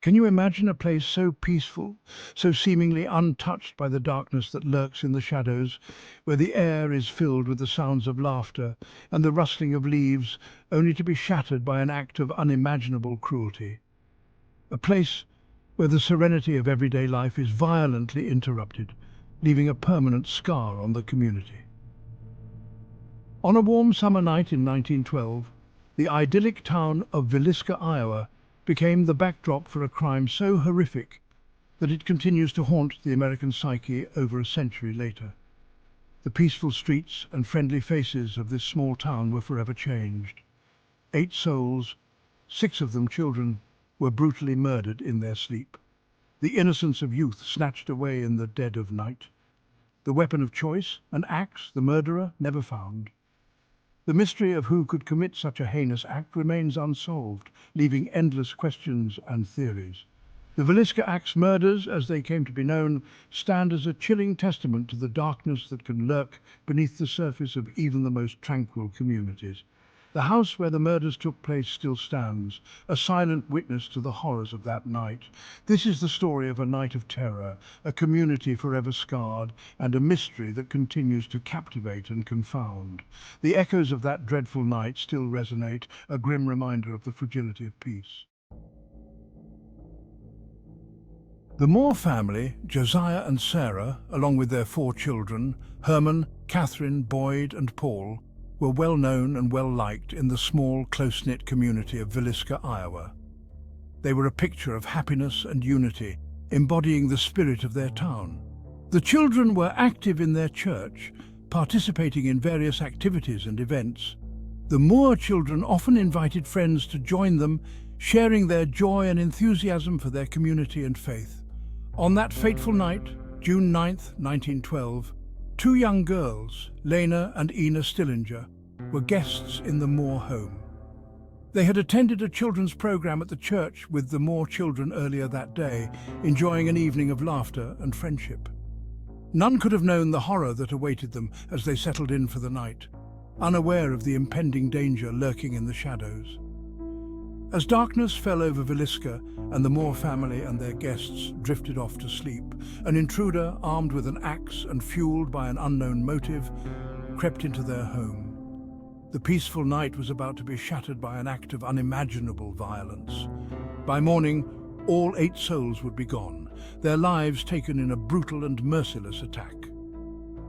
Can you imagine a place so peaceful, so seemingly untouched by the darkness that lurks in the shadows, where the air is filled with the sounds of laughter and the rustling of leaves, only to be shattered by an act of unimaginable cruelty? A place where the serenity of everyday life is violently interrupted, leaving a permanent scar on the community. On a warm summer night in 1912, the idyllic town of Villisca, Iowa, became the backdrop for a crime so horrific that it continues to haunt the American psyche over a century later. The peaceful streets and friendly faces of this small town were forever changed. 8 souls, 6 of them children, were brutally murdered in their sleep. The innocence of youth snatched away in the dead of night. The weapon of choice, an axe, the murderer, never found. The mystery of who could commit such a heinous act remains unsolved, leaving endless questions and theories. The Villisca Axe Murders, as they came to be known, stand as a chilling testament to the darkness that can lurk beneath the surface of even the most tranquil communities. The house where the murders took place still stands, a silent witness to the horrors of that night. This is the story of a night of terror, a community forever scarred, and a mystery that continues to captivate and confound. The echoes of that dreadful night still resonate, a grim reminder of the fragility of peace. The Moore family, Josiah and Sarah, along with their 4 children, Herman, Catherine, Boyd and Paul, were well known and well liked in the small, close-knit community of Villisca, Iowa. They were a picture of happiness and unity, embodying the spirit of their town. The children were active in their church, participating in various activities and events. The Moore children often invited friends to join them, sharing their joy and enthusiasm for their community and faith. On that fateful night, June 9th, 1912, 2 young girls, Lena and Ina Stillinger, were guests in the Moore home. They had attended a children's program at the church with the Moore children earlier that day, enjoying an evening of laughter and friendship. None could have known the horror that awaited them as they settled in for the night, unaware of the impending danger lurking in the shadows. As darkness fell over Villisca and the Moore family and their guests drifted off to sleep, an intruder armed with an axe and fueled by an unknown motive crept into their home. The peaceful night was about to be shattered by an act of unimaginable violence. By morning, all 8 souls would be gone, their lives taken in a brutal and merciless attack.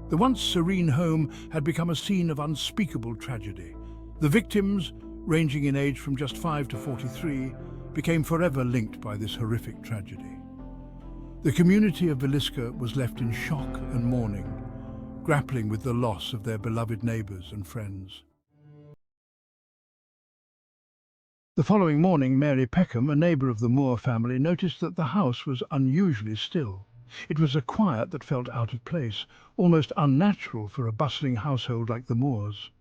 The once serene home had become a scene of unspeakable tragedy. The victims, ranging in age from just 5 to 43, became forever linked by this horrific tragedy. The community of Villisca was left in shock and mourning, grappling with the loss of their beloved neighbors and friends. The following morning, Mary Peckham, a neighbor of the Moore family, noticed that the house was unusually still. It was a quiet that felt out of place, almost unnatural for a bustling household like the Moores.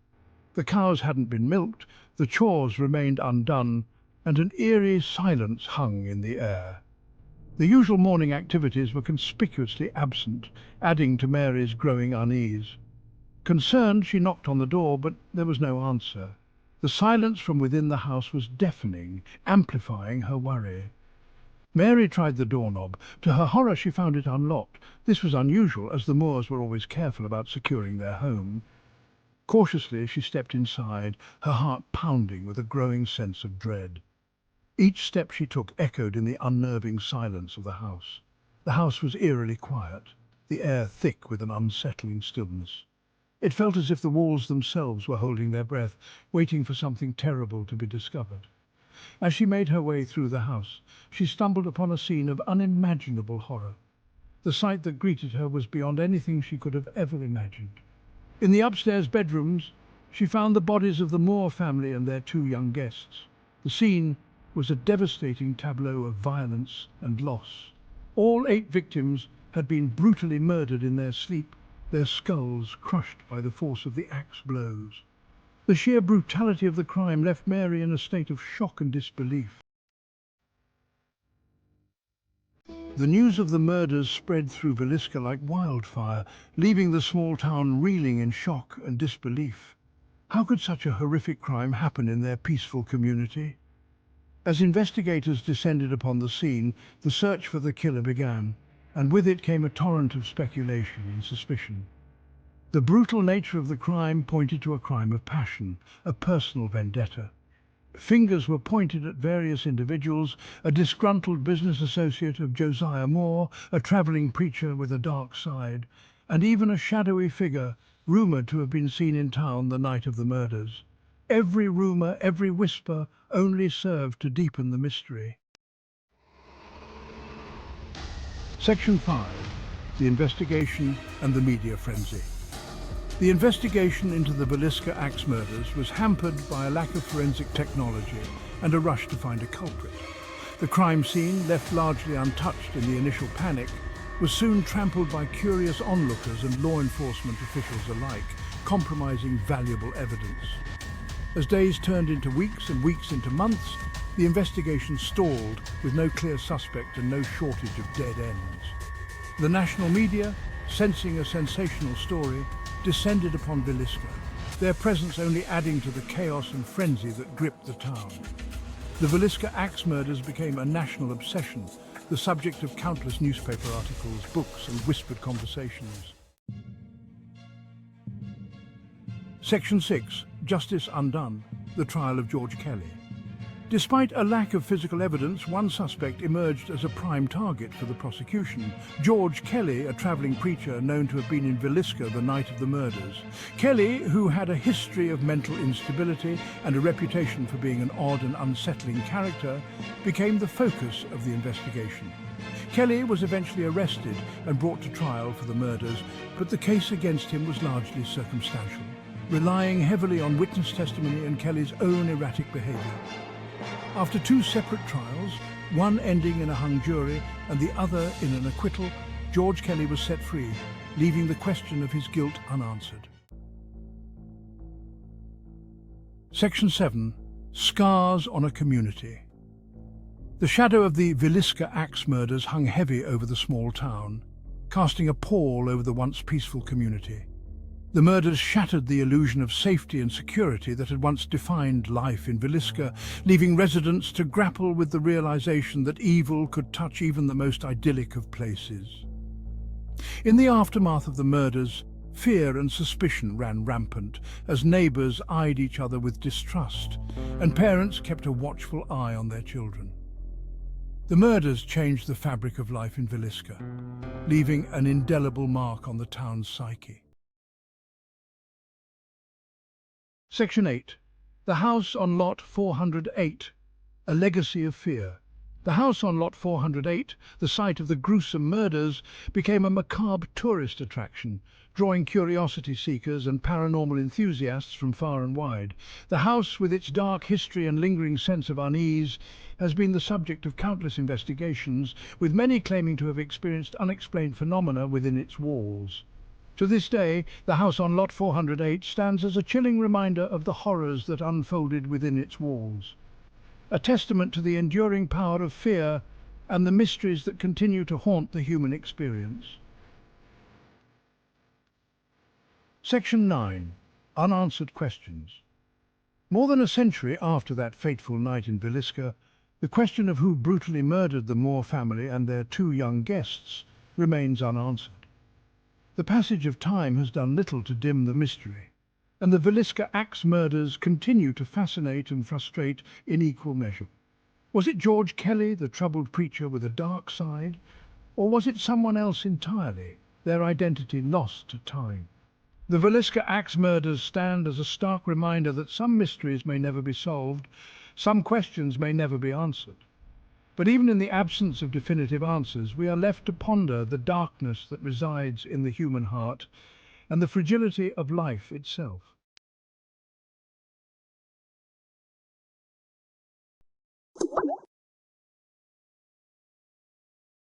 The cows hadn't been milked, the chores remained undone, and an eerie silence hung in the air. The usual morning activities were conspicuously absent, adding to Mary's growing unease. Concerned, she knocked on the door, but there was no answer. The silence from within the house was deafening, amplifying her worry. Mary tried the doorknob. To her horror, she found it unlocked. This was unusual, as the Moores were always careful about securing their home. Cautiously, she stepped inside, her heart pounding with a growing sense of dread. Each step she took echoed in the unnerving silence of the house. The house was eerily quiet, the air thick with an unsettling stillness. It felt as if the walls themselves were holding their breath, waiting for something terrible to be discovered. As she made her way through the house, she stumbled upon a scene of unimaginable horror. The sight that greeted her was beyond anything she could have ever imagined. In the upstairs bedrooms, she found the bodies of the Moore family and their 2 young guests. The scene was a devastating tableau of violence and loss. All 8 victims had been brutally murdered in their sleep, their skulls crushed by the force of the axe blows. The sheer brutality of the crime left Mary in a state of shock and disbelief. The news of the murders spread through Villisca like wildfire, leaving the small town reeling in shock and disbelief. How could such a horrific crime happen in their peaceful community? As investigators descended upon the scene, the search for the killer began, and with it came a torrent of speculation and suspicion. The brutal nature of the crime pointed to a crime of passion, a personal vendetta. Fingers were pointed at various individuals: a disgruntled business associate of Josiah Moore, a traveling preacher with a dark side, and even a shadowy figure rumoured to have been seen in town the night of the murders. Every rumour, every whisper only served to deepen the mystery. Section 5. The investigation and the media frenzy. The investigation into the Villisca Axe murders was hampered by a lack of forensic technology and a rush to find a culprit. The crime scene, left largely untouched in the initial panic, was soon trampled by curious onlookers and law enforcement officials alike, compromising valuable evidence. As days turned into weeks and weeks into months, the investigation stalled with no clear suspect and no shortage of dead ends. The national media, sensing a sensational story, descended upon Villisca, their presence only adding to the chaos and frenzy that gripped the town. The Villisca Axe murders became a national obsession, the subject of countless newspaper articles, books and whispered conversations. Section 6. Justice Undone. The trial of George Kelly. Despite a lack of physical evidence, one suspect emerged as a prime target for the prosecution: George Kelly, a travelling preacher known to have been in Villisca the night of the murders. Kelly, who had a history of mental instability and a reputation for being an odd and unsettling character, became the focus of the investigation. Kelly was eventually arrested and brought to trial for the murders, but the case against him was largely circumstantial, relying heavily on witness testimony and Kelly's own erratic behaviour. After two separate trials, one ending in a hung jury and the other in an acquittal, George Kelly was set free, leaving the question of his guilt unanswered. Section 7. Scars on a community. The shadow of the Villisca Axe murders hung heavy over the small town, casting a pall over the once peaceful community. The murders shattered the illusion of safety and security that had once defined life in Villisca, leaving residents to grapple with the realization that evil could touch even the most idyllic of places. In the aftermath of the murders, fear and suspicion ran rampant as neighbours eyed each other with distrust and parents kept a watchful eye on their children. The murders changed the fabric of life in Villisca, leaving an indelible mark on the town's psyche. Section 8. The house on lot 408. A legacy of fear. The house on lot 408, the site of the gruesome murders, became a macabre tourist attraction, drawing curiosity seekers and paranormal enthusiasts from far and wide. The house, with its dark history and lingering sense of unease, has been the subject of countless investigations, with many claiming to have experienced unexplained phenomena within its walls. To this day, the house on lot 408 stands as a chilling reminder of the horrors that unfolded within its walls, a testament to the enduring power of fear and the mysteries that continue to haunt the human experience. Section 9. Unanswered questions. More than a century after that fateful night in Villisca, the question of who brutally murdered the Moore family and their two young guests remains unanswered. The passage of time has done little to dim the mystery, and the Villisca Axe murders continue to fascinate and frustrate in equal measure. Was it George Kelly, the troubled preacher with a dark side, or was it someone else entirely, their identity lost to time? The Villisca Axe murders stand as a stark reminder that some mysteries may never be solved, some questions may never be answered. But even in the absence of definitive answers, we are left to ponder the darkness that resides in the human heart and the fragility of life itself.